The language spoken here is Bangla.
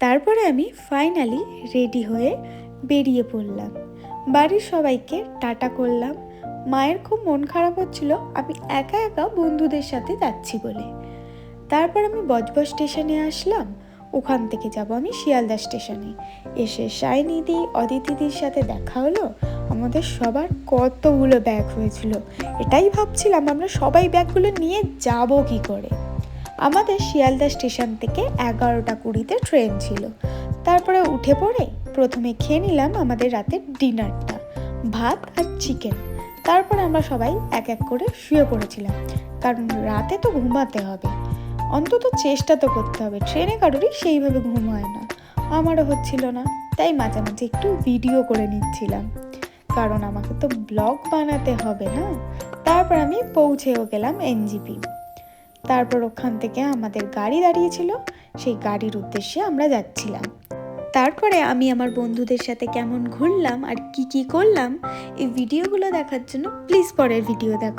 তারপরে আমি ফাইনালি রেডি হয়ে বেরিয়ে পড়লাম। বাড়ির সবাইকে টাটা করলাম। মায়ের খুব মন খারাপ হচ্ছিল আমি একা একা বন্ধুদের সাথে যাচ্ছি বলে। তারপর আমি বজবজ স্টেশনে আসলাম। ওখান থেকে যাব আমি শিয়ালদা স্টেশনে। এসে সায়নিদি অদিতিদির সাথে দেখা হলো। আমাদের সবার কতগুলো ব্যাগ হয়েছিল, এটাই ভাবছিলাম আমরা সবাই ব্যাগগুলো নিয়ে যাব কি করে। আমাদের শিয়ালদা স্টেশন থেকে 11:20 ট্রেন ছিল। তারপরে উঠে পড়ে প্রথমে খেয়ে নিলাম আমাদের রাতের ডিনারটা, ভাত আর চিকেন। তারপর আমরা সবাই এক এক করে শুয়ে পড়েছিলাম, কারণ রাতে তো ঘুমাতে হবে, অন্তত চেষ্টা তো করতে হবে। ট্রেনে কারোরই সেইভাবে ঘুম হয় না, আমারও হচ্ছিল না, তাই মাঝে মাঝে একটু ভিডিও করে নিচ্ছিলাম, কারণ আমাকে তো ব্লগ বানাতে হবে না। তারপর আমি পৌঁছেও গেলাম এনজিপি। তারপর ওখান থেকে আমাদের গাড়ি দাঁড়িয়েছিল, সেই গাড়ির উদ্দেশ্যে আমরা যাচ্ছিলাম। তারপরে আমি আমার বন্ধুদের সাথে কেমন ঘুরলাম আর কি কি করলাম, এই ভিডিওগুলো দেখার জন্য প্লিজ পরের ভিডিও দেখো।